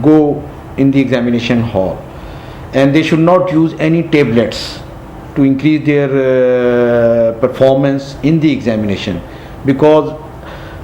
go in the examination hall, and they should not use any tablets to increase their performance in the examination, because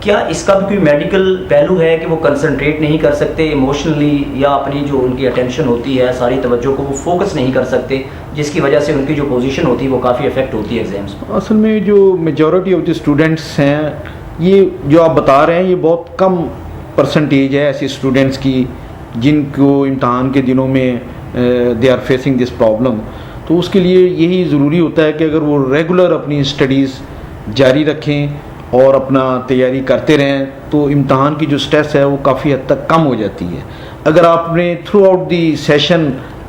کیا اس کا بھی کوئی medical پہلو ہے کہ وہ کنسنٹریٹ نہیں کر سکتے ایموشنلی، یا اپنی جو ان کی اٹینشن ہوتی ہے ساری توجہ کو وہ فوکس نہیں کر سکتے، جس کی وجہ سے ان کی جو پوزیشن ہوتی ہے وہ کافی افیکٹ ہوتی ہے ایگزامس میں؟ اصل میں جو میجورٹی آف دی اسٹوڈنٹس ہیں، یہ جو آپ بتا رہے ہیں یہ بہت کم پرسنٹیج ہے ایسی اسٹوڈنٹس کی جن کو امتحان کے دنوں میں they are facing this problem. تو اس کے لیے یہی ضروری ہوتا ہے کہ اگر وہ ریگولر اپنی اسٹڈیز جاری رکھیں اور اپنا تیاری کرتے رہیں تو امتحان کی جو اسٹریس ہے وہ کافی حد تک کم ہو جاتی ہے. اگر آپ نے تھرو آؤٹ دی سیشن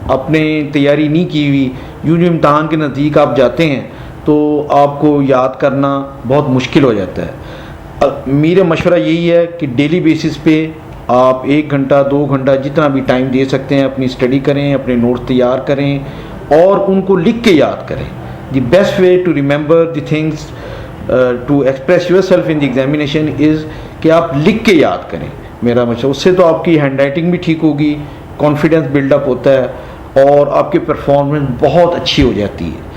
اپنے تیاری نہیں کی ہوئی، یوں جو امتحان کے نزدیک آپ جاتے ہیں تو آپ کو یاد کرنا بہت مشکل ہو جاتا ہے. میرا مشورہ یہی ہے کہ ڈیلی بیسس پہ آپ 1 گھنٹہ 2 گھنٹہ جتنا بھی ٹائم دے سکتے ہیں اپنی اسٹڈی کریں، اپنے نوٹس تیار کریں اور ان کو لکھ کے یاد کریں. The best way to remember the things to express yourself in the examination is کہ آپ لکھ کے یاد کریں. میرا مشورہ، اس سے تو آپ کی ہینڈ رائٹنگ بھی ٹھیک ہوگی، کانفیڈنس بلڈ اپ ہوتا ہے اور آپ کی پرفارمنس بہت اچھی ہو جاتی ہے.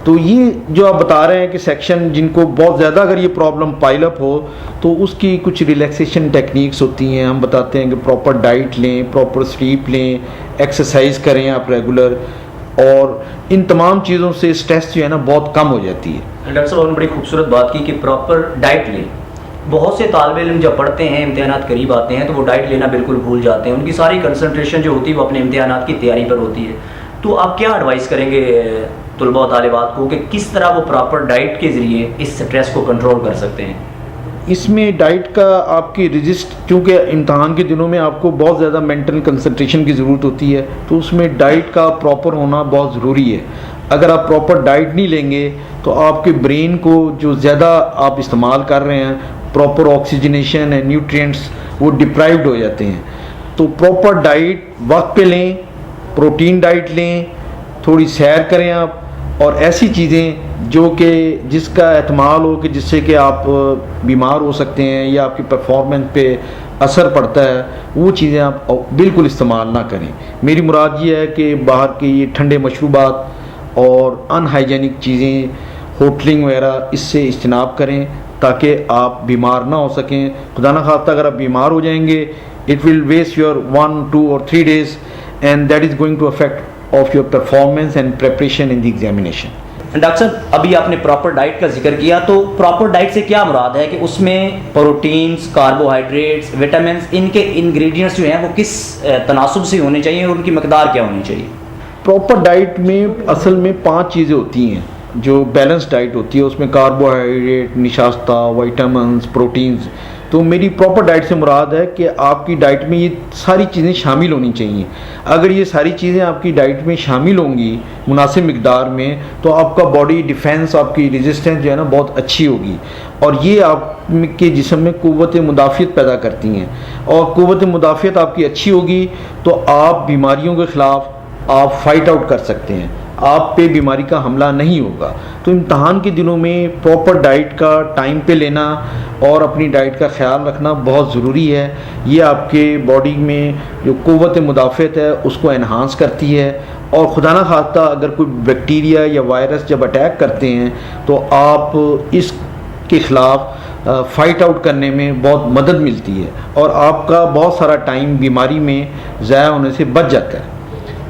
تو یہ جو آپ بتا رہے ہیں کہ سیکشن جن کو بہت زیادہ اگر یہ پرابلم پائل اپ ہو تو اس کی کچھ ریلیکسیشن ٹیکنیکس ہوتی ہیں. ہم بتاتے ہیں کہ پراپر ڈائٹ لیں، پراپر سلیپ لیں، ایکسرسائز کریں آپ ریگولر، اور ان تمام چیزوں سے اسٹریس جو ہے نا بہت کم ہو جاتی ہے. ڈاکٹر صاحب نے بڑی خوبصورت بات کی کہ پراپر ڈائٹ لیں. بہت سے طالب علم جب پڑھتے ہیں، امتحانات قریب آتے ہیں تو وہ ڈائٹ لینا بالکل بھول جاتے ہیں. ان کی ساری کنسنٹریشن جو ہوتی ہے وہ اپنے امتحانات کی تیاری پر ہوتی ہے. تو آپ کیا ایڈوائز کریں گے طلباء و طالبات کو کہ کس طرح وہ پراپر ڈائٹ کے ذریعے اس سٹریس کو کنٹرول کر سکتے ہیں؟ اس میں ڈائٹ کا آپ کی کیونکہ امتحان کے دنوں میں آپ کو بہت زیادہ مینٹل کنسنٹریشن کی ضرورت ہوتی ہے، تو اس میں ڈائٹ کا پراپر ہونا بہت ضروری ہے. اگر آپ پراپر ڈائٹ نہیں لیں گے تو آپ کے برین کو جو زیادہ آپ استعمال کر رہے ہیں، پراپر آکسیجنیشن اینڈ نیوٹرینٹس، وہ ڈپرائیوڈ ہو جاتے ہیں. تو پراپر ڈائٹ وقت پہ لیں، پروٹین ڈائٹ لیں، تھوڑی سیر کریں آپ، اور ایسی چیزیں جو کہ جس کا احتمال ہو کہ جس سے کہ آپ بیمار ہو سکتے ہیں یا آپ کی پرفارمنس پہ اثر پڑتا ہے، وہ چیزیں آپ بالکل استعمال نہ کریں. میری مراد یہ ہے کہ باہر کے یہ ٹھنڈے مشروبات اور ان ہائیجینک چیزیں، ہوٹلنگ وغیرہ، اس سے اجتناب کریں تاکہ آپ بیمار نہ ہو سکیں. خدا نخواستہ اگر آپ بیمار ہو جائیں گے، اٹ ول ویسٹ یور 1, 2 اور 3 days and that is going to affect of your performance and preparation in the examination. Doctor صاحب ابھی آپ نے پراپر ڈائٹ کا ذکر کیا، تو پراپر ڈائٹ سے کیا مراد ہے کہ اس میں پروٹینز، کاربوہائیڈریٹس، وٹامنس، ان کے انگریڈینٹس جو ہیں وہ کس تناسب سے ہونے چاہیے اور ان کی مقدار کیا ہونی چاہیے؟ پراپر ڈائٹ میں اصل میں 5 چیزیں ہوتی ہیں جو بیلنس ڈائٹ ہوتی ہے. اس میں کاربوہائیڈریٹ، نشاستہ، وائٹامنس، پروٹینز. تو میری پراپر ڈائٹ سے مراد ہے کہ آپ کی ڈائٹ میں یہ ساری چیزیں شامل ہونی چاہیے. اگر یہ ساری چیزیں آپ کی ڈائٹ میں شامل ہوں گی مناسب مقدار میں تو آپ کا باڈی ڈیفینس، آپ کی ریزسٹنس جو ہے نا بہت اچھی ہوگی، اور یہ آپ کے جسم میں قوت مدافعت پیدا کرتی ہیں. اور قوت مدافعت آپ کی اچھی ہوگی تو آپ بیماریوں کے خلاف آپ فائٹ آؤٹ کر سکتے ہیں، آپ پہ بیماری کا حملہ نہیں ہوگا. تو امتحان کے دنوں میں پراپر ڈائٹ کا ٹائم پہ لینا اور اپنی ڈائٹ کا خیال رکھنا بہت ضروری ہے. یہ آپ کے باڈی میں جو قوت مدافعت ہے اس کو انہانس کرتی ہے، اور خدا نہ خواستہ اگر کوئی بیکٹیریا یا وائرس جب اٹیک کرتے ہیں تو آپ اس کے خلاف فائٹ آؤٹ کرنے میں بہت مدد ملتی ہے اور آپ کا بہت سارا ٹائم بیماری میں ضائع ہونے سے بچ جاتا ہے.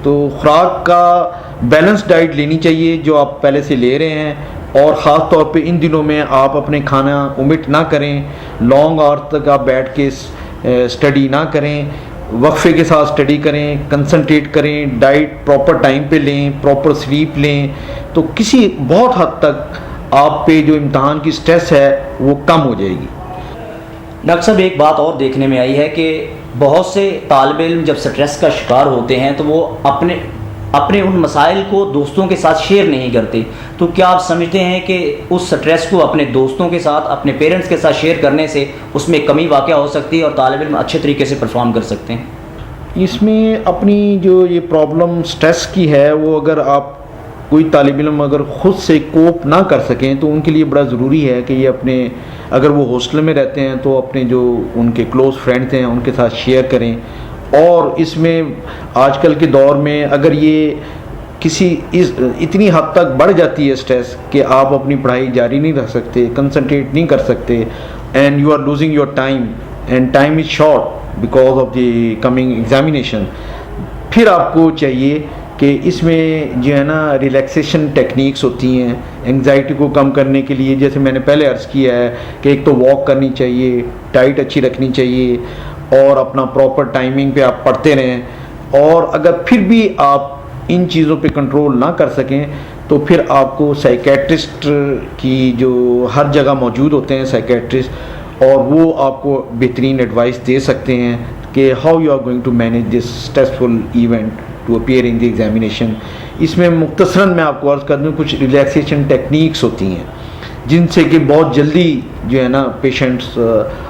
تو خوراک کا بیلنس ڈائٹ لینی چاہیے جو آپ پہلے سے لے رہے ہیں، اور خاص طور پہ ان دنوں میں آپ اپنے کھانا omit نہ کریں، لانگ آور تک آپ بیٹھ کے اسٹڈی نہ کریں، وقفے کے ساتھ اسٹڈی کریں، کنسنٹریٹ کریں، ڈائٹ پراپر ٹائم پہ لیں، پراپر سلیپ لیں، تو کسی بہت حد تک آپ پہ جو امتحان کی اسٹریس ہے وہ کم ہو جائے گی. ڈاکٹر صاحب ایک بات اور دیکھنے میں آئی ہے کہ بہت سے طالب علم جب سٹریس کا شکار ہوتے ہیں تو وہ اپنے ان مسائل کو دوستوں کے ساتھ شیئر نہیں کرتے. تو کیا آپ سمجھتے ہیں کہ اس سٹریس کو اپنے دوستوں کے ساتھ، اپنے پیرنٹس کے ساتھ شیئر کرنے سے اس میں کمی واقع ہو سکتی ہے اور طالب علم اچھے طریقے سے پرفارم کر سکتے ہیں؟ اس میں اپنی جو یہ پرابلم سٹریس کی ہے وہ اگر آپ کوئی طالب علم اگر خود سے کوپ نہ کر سکیں تو ان کے لیے بڑا ضروری ہے کہ یہ اپنے، اگر وہ ہاسٹل میں رہتے ہیں تو اپنے جو ان کے کلوز فرینڈز ہیں ان کے ساتھ شیئر کریں. اور اس میں آج کل کے دور میں اگر یہ اتنی حد تک بڑھ جاتی ہے اسٹریس کہ آپ اپنی پڑھائی جاری نہیں رکھ سکتے، کنسنٹریٹ نہیں کر سکتے، and you are losing your time and time is short because of the coming examination. پھر آپ کو چاہیے کہ اس میں جو ہے نا ریلیکسیشن ٹیکنیکس ہوتی ہیں انگزائٹی کو کم کرنے کے لیے. جیسے میں نے پہلے عرض کیا ہے کہ ایک تو واک کرنی چاہیے, ڈائٹ اچھی رکھنی چاہیے, اور اپنا پراپر ٹائمنگ پہ آپ پڑھتے رہیں. اور اگر پھر بھی آپ ان چیزوں پہ کنٹرول نہ کر سکیں تو پھر آپ کو سائیکیٹرسٹ کی جو ہر جگہ موجود ہوتے ہیں سائیکیٹرسٹ, اور وہ آپ کو بہترین ایڈوائس دے سکتے ہیں کہ how you are going to manage this stressful event to appear in the examination. اس میں مختصراً میں آپ کو عرض کر دوں کچھ ریلیکسیشن ٹیکنیکس ہوتی ہیں جن سے کہ بہت جلدی جو ہے نا پیشنٹس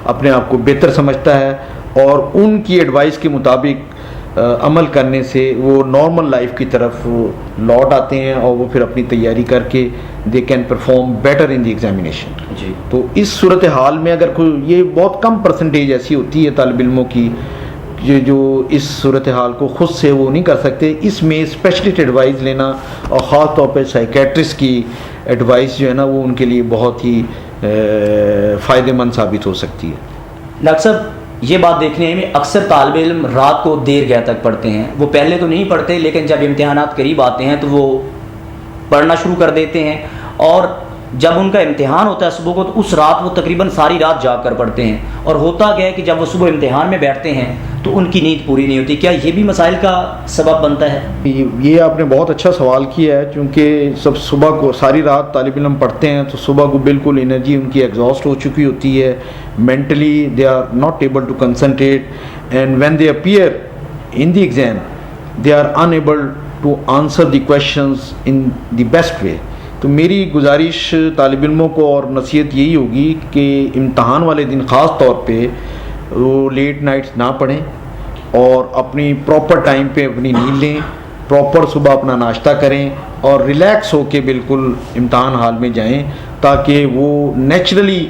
اپنے آپ کو بہتر سمجھتا ہے, اور ان کی ایڈوائس کے مطابق عمل کرنے سے وہ نارمل لائف کی طرف لوٹ آتے ہیں, اور وہ پھر اپنی تیاری کر کے they can perform better in the examination. جی, تو اس صورت حال میں اگر کوئی, یہ بہت کم پرسنٹیج ایسی ہوتی ہے طالب علموں کی جو اس صورت حال کو خود سے وہ نہیں کر سکتے. اس میں اسپیشلسٹ ایڈوائس لینا اور خاص طور پہ سائیکیٹرسٹ کی ایڈوائس جو ہے نا وہ ان کے لیے بہت ہی فائدہ مند ثابت ہو سکتی ہے. ڈاکٹر صاحب, یہ بات دیکھنے میں اکثر طالب علم رات کو دیر گئے تک پڑھتے ہیں. وہ پہلے تو نہیں پڑھتے, لیکن جب امتحانات قریب آتے ہیں تو وہ پڑھنا شروع کر دیتے ہیں, اور جب ان کا امتحان ہوتا ہے صبح کو تو اس رات وہ تقریباً ساری رات جاگ کر پڑھتے ہیں. اور ہوتا کیا ہے کہ جب وہ صبح امتحان میں بیٹھتے ہیں تو ان کی نیند پوری نہیں ہوتی. کیا یہ بھی مسائل کا سبب بنتا ہے؟ یہ آپ نے بہت اچھا سوال کیا ہے, چونکہ سب صبح کو ساری رات طالب علم پڑھتے ہیں تو صبح کو بالکل انرجی ان کی ایگزاسٹ ہو چکی ہوتی ہے. Mentally they are not able to concentrate, and when they appear in the exam they are unable to answer the questions in the best way. تو میری گزارش طالب علموں کو اور نصیحت یہی ہوگی کہ امتحان والے دن خاص طور پہ وہ لیٹ نائٹس نہ پڑھیں, اور اپنی پراپر ٹائم پہ اپنی نیند لیں, پراپر صبح اپنا ناشتہ کریں, اور ریلیکس ہو کے بالکل امتحان ہال میں جائیں تاکہ وہ نیچرلی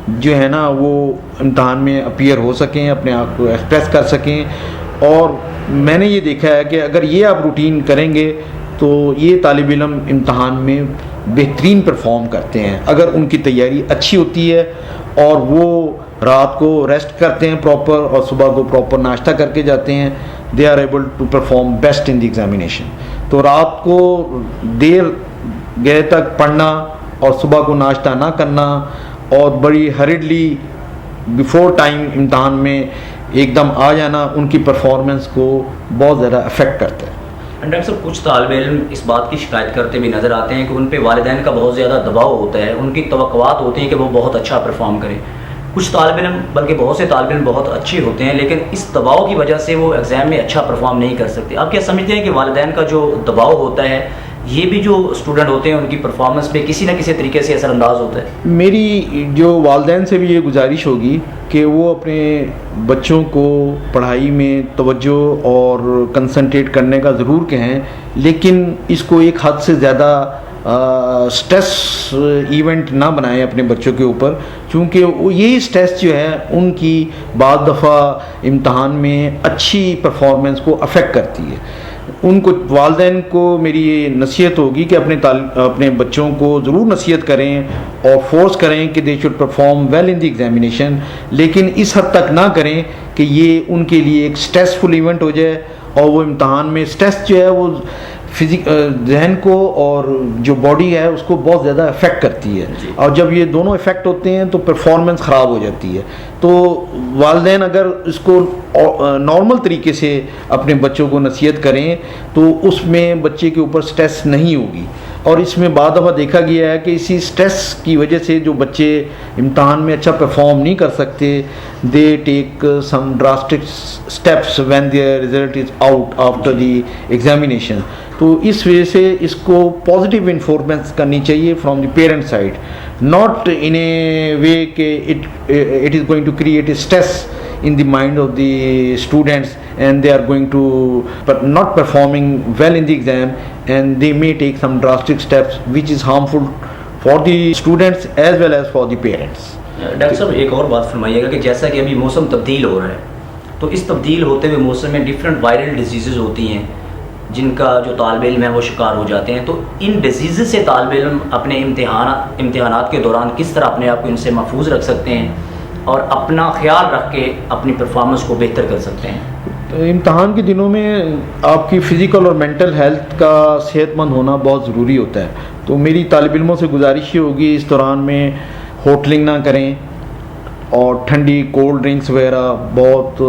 جو ہے نا وہ امتحان میں اپیئر ہو سکیں, اپنے آپ کو ایکسپریس کر سکیں. اور میں نے یہ دیکھا ہے کہ اگر یہ آپ روٹین کریں گے تو یہ طالب علم امتحان میں بہترین پرفارم کرتے ہیں اگر ان کی تیاری اچھی ہوتی ہے, اور وہ رات کو ریسٹ کرتے ہیں پراپر, اور صبح کو پراپر ناشتہ کر کے جاتے ہیں. They are able to perform best in the examination. تو رات کو دیر گئے تک پڑھنا اور صبح کو ناشتہ نہ کرنا اور بڑی ہریڈلی بیفور ٹائم امتحان میں ایک دم آ جانا ان کی پرفارمنس کو بہت زیادہ افیکٹ کرتا ہے. ڈاکٹر صاحب, کچھ طالب علم اس بات کی شکایت کرتے بھی نظر آتے ہیں کہ ان پہ والدین کا بہت زیادہ دباؤ ہوتا ہے, ان کی توقعات ہوتی ہیں کہ وہ بہت اچھا پرفارم کریں. کچھ طالب علم, بلکہ بہت سے طالب علم بہت اچھے ہوتے ہیں, لیکن اس دباؤ کی وجہ سے وہ ایگزام میں اچھا پرفارم نہیں کر سکتے. آپ کیا سمجھتے ہیں کہ والدین کا جو دباؤ ہوتا ہے یہ بھی جو اسٹوڈنٹ ہوتے ہیں ان کی پرفارمنس پہ کسی نہ کسی طریقے سے اثر انداز ہوتا ہے؟ میری جو والدین سے بھی یہ گزارش ہوگی کہ وہ اپنے بچوں کو پڑھائی میں توجہ اور کنسنٹریٹ کرنے کا ضرور کہیں, لیکن اس کو ایک حد سے زیادہ سٹریس ایونٹ نہ بنائیں اپنے بچوں کے اوپر, چونکہ یہی سٹریس جو ہے ان کی بعض دفعہ امتحان میں اچھی پرفارمنس کو افیکٹ کرتی ہے. ان کو والدین کو میری یہ نصیحت ہوگی کہ اپنے بچوں کو ضرور نصیحت کریں اور فورس کریں کہ they should perform well in the examination, لیکن اس حد تک نہ کریں کہ یہ ان کے لیے ایک سٹریسفل ایونٹ ہو جائے, اور وہ امتحان میں سٹریس جو ہے وہ ذہن کو اور جو باڈی ہے اس کو بہت زیادہ افیکٹ کرتی ہے, اور جب یہ دونوں افیکٹ ہوتے ہیں تو پرفارمنس خراب ہو جاتی ہے. تو والدین اگر اس کو نارمل طریقے سے اپنے بچوں کو نصیحت کریں تو اس میں بچے کے اوپر سٹریس نہیں ہوگی. اور اس میں بعض دفعہ دیکھا گیا ہے کہ اسی سٹریس کی وجہ سے جو بچے امتحان میں اچھا پرفارم نہیں کر سکتے, they take some drastic steps when their result is out after the examination. تو اس وجہ سے اس کو پازیٹیو انفارمنس کرنی چاہیے from the parent side, not in a way کہ it is going to create a stress in the mind of the students and they are going to not performing well in the exam, and they may take some drastic steps which is harmful for the students as well as for the parents. Doctor صاحب, ایک اور بات فرمائیے گا کہ جیسا کہ ابھی موسم تبدیل ہو رہا ہے, تو اس تبدیل ہوتے ہوئے موسم میں ڈفرینٹ وائرل ڈیزیزز ہوتی ہیں جن کا جو طالب علم ہے وہ شکار ہو جاتے ہیں. تو ان ڈیزیزز سے طالب علم اپنے امتحانات کے دوران کس طرح اپنے آپ کو ان سے محفوظ رکھ سکتے ہیں؟ اور اپنا خیال رکھ کے اپنی پرفارمنس کو بہتر کر سکتے ہیں؟ امتحان کے دنوں میں آپ کی فزیکل اور مینٹل ہیلتھ کا صحت مند ہونا بہت ضروری ہوتا ہے. تو میری طالب علموں سے گزارش یہ ہوگی اس دوران میں ہوٹلنگ نہ کریں اور ٹھنڈی کولڈ ڈرنکس وغیرہ، بہت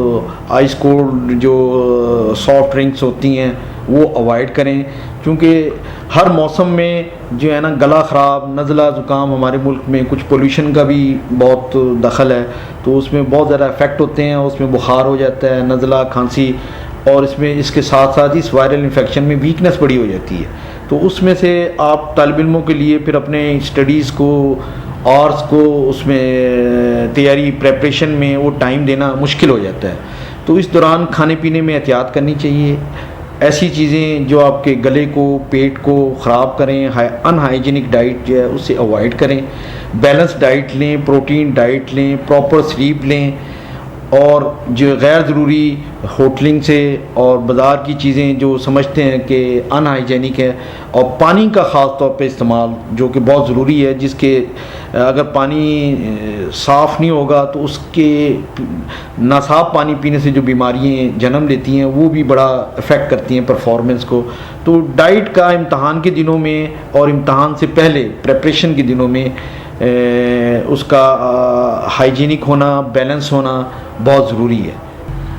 آئس کولڈ جو سافٹ ڈرنکس ہوتی ہیں وہ اوائڈ کریں، کیونکہ ہر موسم میں جو ہے نا گلا خراب، نزلہ زکام، ہمارے ملک میں کچھ پولیوشن کا بھی بہت دخل ہے، تو اس میں بہت زیادہ افیکٹ ہوتے ہیں، اس میں بخار ہو جاتا ہے، نزلہ کھانسی، اور اس کے ساتھ ساتھ اس وائرل انفیکشن میں ویکنس بڑی ہو جاتی ہے. تو اس میں سے آپ طالب علموں کے لیے پھر اپنے اسٹڈیز کو آرس کو اس میں تیاری پریپریشن میں وہ ٹائم دینا مشکل ہو جاتا ہے. تو اس دوران کھانے پینے میں احتیاط کرنی چاہیے. ایسی چیزیں جو آپ کے گلے کو، پیٹ کو خراب کریں، ان ہائیجینک ڈائٹ جو ہے اسے اوائڈ کریں. بیلنس ڈائٹ لیں، پروٹین ڈائٹ لیں، پراپر سلیپ لیں، اور جو غیر ضروری ہوٹلنگ سے اور بازار کی چیزیں جو سمجھتے ہیں کہ ان ہائیجینک ہے، اور پانی کا خاص طور پہ استعمال جو کہ بہت ضروری ہے، جس کے اگر پانی صاف نہیں ہوگا تو اس کے ناصاف پانی پینے سے جو بیماریاں جنم لیتی ہیں وہ بھی بڑا افیکٹ کرتی ہیں پرفارمنس کو. تو ڈائٹ کا امتحان کے دنوں میں اور امتحان سے پہلے پریپریشن کے دنوں میں اس کا ہائیجینک ہونا، بیلنس ہونا بہت ضروری ہے.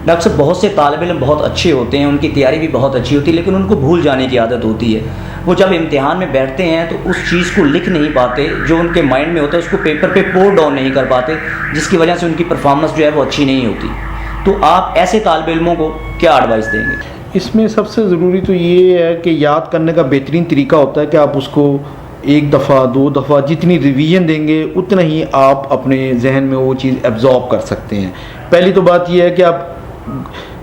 ڈاکٹر صاحب، بہت سے طالب علم بہت اچھے ہوتے ہیں، ان کی تیاری بھی بہت اچھی ہوتی ہے، لیکن ان کو بھول جانے کی عادت ہوتی ہے. وہ جب امتحان میں بیٹھتے ہیں تو اس چیز کو لکھ نہیں پاتے جو ان کے مائنڈ میں ہوتا ہے، اس کو پیپر پہ پور ڈاؤن نہیں کر پاتے، جس کی وجہ سے ان کی پرفارمنس جو ہے وہ اچھی نہیں ہوتی. تو آپ ایسے طالب علموں کو کیا ایڈوائس دیں گے؟ اس میں سب سے ضروری تو یہ ہے کہ یاد کرنے کا بہترین طریقہ ہوتا ہے کہ آپ اس کو ایک دفعہ، دو دفعہ، جتنی ریویژن دیں گے اتنا ہی آپ اپنے ذہن میں وہ چیز ایبزارب کر سکتے ہیں. پہلی تو بات یہ ہے کہ آپ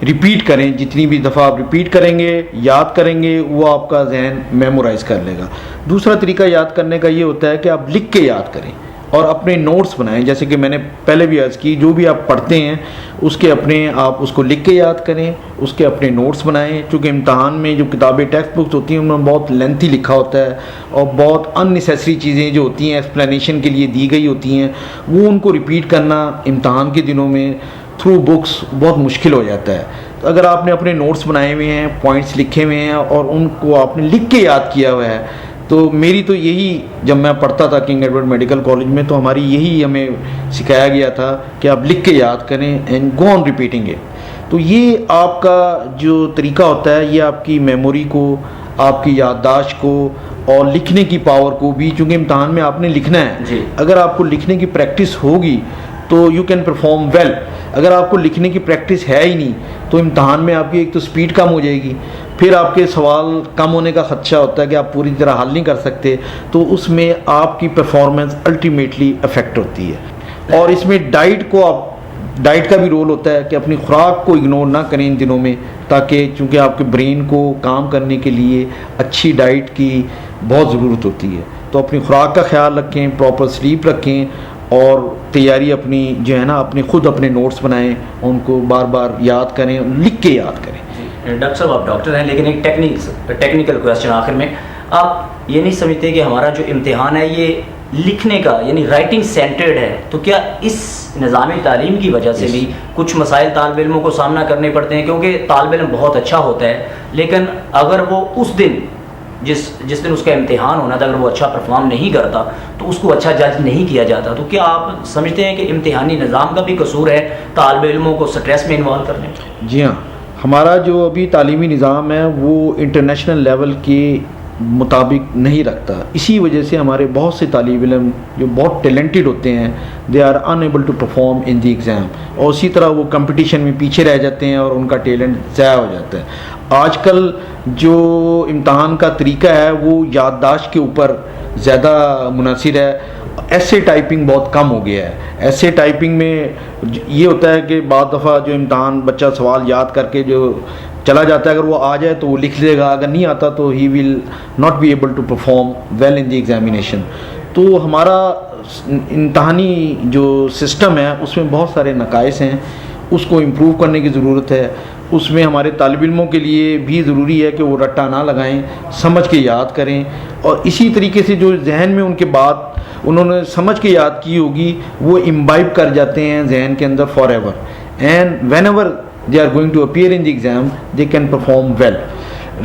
ریپیٹ کریں، جتنی بھی دفعہ آپ ریپیٹ کریں گے، یاد کریں گے، وہ آپ کا ذہن میمورائز کر لے گا. دوسرا طریقہ یاد کرنے کا یہ ہوتا ہے کہ آپ لکھ کے یاد کریں اور اپنے نوٹس بنائیں. جیسے کہ میں نے پہلے بھی عرض کی، جو بھی آپ پڑھتے ہیں اس کے اپنے آپ اس کو لکھ کے یاد کریں، اس کے اپنے نوٹس بنائیں. چونکہ امتحان میں جو کتابیں ٹیکسٹ بکس ہوتی ہیں ان میں بہت لینتھی لکھا ہوتا ہے اور بہت ان نیسیسری چیزیں جو ہوتی ہیں ایکسپلینیشن کے لیے دی گئی ہوتی ہیں، وہ ان کو ریپیٹ کرنا امتحان کے دنوں میں تھرو بکس بہت مشکل ہو جاتا ہے. تو اگر آپ نے اپنے نوٹس بنائے ہوئے ہیں، پوائنٹس لکھے ہوئے ہیں اور ان کو آپ نے لکھ کے یاد کیا ہوا ہے، تو میری تو یہی، جب میں پڑھتا تھا کنگ ایڈورڈ میڈیکل کالج میں، تو ہماری یہی ہمیں سکھایا گیا تھا کہ آپ لکھ کے یاد کریں and go on repeating it. تو یہ آپ کا جو طریقہ ہوتا ہے، یہ آپ کی میموری کو، آپ کی یادداشت کو اور لکھنے کی پاور کو بھی، چونکہ امتحان میں آپ نے لکھنا ہے جی. اگر آپ کو لکھنے کی پریکٹس ہوگی تو یو کین پرفارم ویل. اگر آپ کو لکھنے کی پریکٹس ہے ہی نہیں تو امتحان میں آپ کی ایک تو سپیڈ کم ہو جائے گی، پھر آپ کے سوال کم ہونے کا خدشہ ہوتا ہے کہ آپ پوری طرح حل نہیں کر سکتے، تو اس میں آپ کی پرفارمنس الٹیمیٹلی افیکٹ ہوتی ہے. اور اس میں ڈائٹ کا بھی رول ہوتا ہے کہ اپنی خوراک کو اگنور نہ کریں ان دنوں میں، تاکہ چونکہ آپ کے برین کو کام کرنے کے لیے اچھی ڈائٹ کی بہت ضرورت ہوتی ہے. تو اپنی خوراک کا خیال رکھیں، پراپر سلیپ رکھیں، اور تیاری اپنی جو ہے نا خود اپنے نوٹس بنائیں، ان کو بار بار یاد کریں، لکھ کے یاد کریں. ڈاکٹر صاحب، آپ ڈاکٹر ہیں، لیکن ایک ٹیکنیکل کویسچن آخر میں، آپ یہ نہیں سمجھتے کہ ہمارا جو امتحان ہے یہ لکھنے کا یعنی رائٹنگ سینٹرڈ ہے؟ تو کیا اس نظام تعلیم کی وجہ سے بھی کچھ مسائل طالب علموں کو سامنا کرنے پڑتے ہیں؟ کیونکہ طالب علم بہت اچھا ہوتا ہے، لیکن اگر وہ اس دن جس دن اس کا امتحان ہونا تھا اگر وہ اچھا پرفارم نہیں کرتا تو اس کو اچھا جج نہیں کیا جاتا. تو کیا آپ سمجھتے ہیں کہ امتحانی نظام کا بھی قصور ہے طالب علموں کو سٹریس میں انوالو کرنے؟ جی ہاں، ہمارا جو ابھی تعلیمی نظام ہے وہ انٹرنیشنل لیول کے مطابق نہیں رکھتا. اسی وجہ سے ہمارے بہت سے طالب علم جو بہت ٹیلنٹڈ ہوتے ہیں they are unable to perform in the exam, اور اسی طرح وہ کمپٹیشن میں پیچھے رہ جاتے ہیں اور ان کا ٹیلنٹ ضائع ہو جاتا ہے. آج کل جو امتحان کا طریقہ ہے وہ یادداشت کے اوپر زیادہ منحصر ہے. ایسے ٹائپنگ بہت کم ہو گیا ہے. ایسے ٹائپنگ میں یہ ہوتا ہے کہ بعض دفعہ جو امتحان بچہ سوال یاد کر کے جو چلا جاتا ہے، اگر وہ آ جائے تو وہ لکھ لے گا، اگر نہیں آتا تو he will not be able to perform well in the examination. تو ہمارا امتحانی جو سسٹم ہے اس میں بہت سارے نقائص ہیں، اس کو امپروو کرنے کی ضرورت ہے. اس میں ہمارے طالب علموں کے لیے بھی ضروری ہے کہ وہ رٹا نہ لگائیں، سمجھ کے یاد کریں، اور اسی طریقے سے جو ذہن میں ان کے بات انہوں نے سمجھ کے یاد کی ہوگی وہ امبائب کر جاتے ہیں ذہن کے اندر forever, and whenever they are going to appear in the exam they can perform well.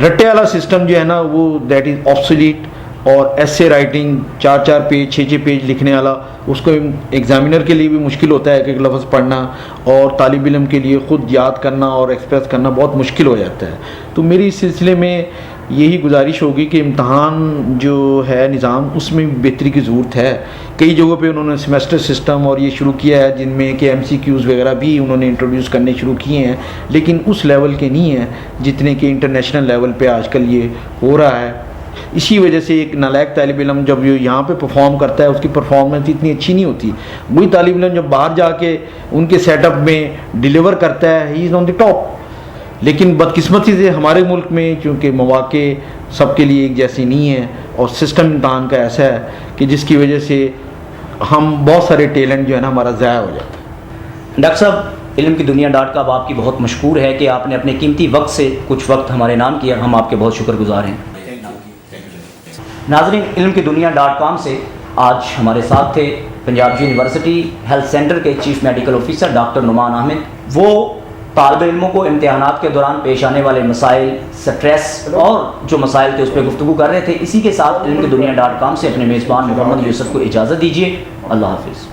رٹے والا سسٹم جو ہے نا وہ دیٹ از آبسولیٹ، اور ایسے رائٹنگ 4 پیج 6 پیج لکھنے والا اس کو ایگزامینر کے لیے بھی مشکل ہوتا ہے کہ ایک لفظ پڑھنا، اور طالب علم کے لیے خود یاد کرنا اور ایکسپریس کرنا بہت مشکل ہو جاتا ہے. تو میری اس سلسلے میں یہی گزارش ہوگی کہ امتحان جو ہے نظام اس میں بہتری کی ضرورت ہے. کئی جگہوں پہ انہوں نے سیمیسٹر سسٹم اور یہ شروع کیا ہے جن میں کہ MCQs وغیرہ بھی انہوں نے انٹروڈیوس کرنے شروع کیے ہیں، لیکن اس لیول کے نہیں ہیں جتنے کہ انٹرنیشنل لیول پہ آج کل یہ ہو رہا ہے. اسی وجہ سے ایک نالائق طالب علم جب یہاں پہ پرفارم کرتا ہے اس کی پرفارمنس اتنی اچھی نہیں ہوتی. وہی طالب علم جب باہر جا کے ان کے سیٹ اپ میں ڈیلیور کرتا ہے ہی از آن دی ٹاپ. لیکن بدقسمتی سے ہمارے ملک میں چونکہ مواقع سب کے لیے ایک جیسی نہیں ہے اور سسٹم امتحان کا ایسا ہے کہ جس کی وجہ سے ہم بہت سارے ٹیلنٹ جو ہے نا ہمارا ضائع ہو جاتا ہے. ڈاکٹر صاحب علم کی دنیا .com آپ کی بہت مشکور ہے کہ آپ نے اپنے قیمتی وقت سے کچھ وقت ہمارے نام کیا، ہم آپ کے بہت شکر گزار ہیں. ناظرین، علم کی دنیا .com سے آج ہمارے ساتھ تھے پنجاب یونیورسٹی ہیلتھ سینٹر کے chief medical officer doctor Noman Ahmad. وہ طالب علموں کو امتحانات کے دوران پیش آنے والے مسائل، سٹریس اور جو مسائل تھے اس پہ گفتگو کر رہے تھے. اسی کے ساتھ علم کی دنیا .com سے اپنے میزبان محمد یوسف کو اجازت دیجیے. اللہ حافظ.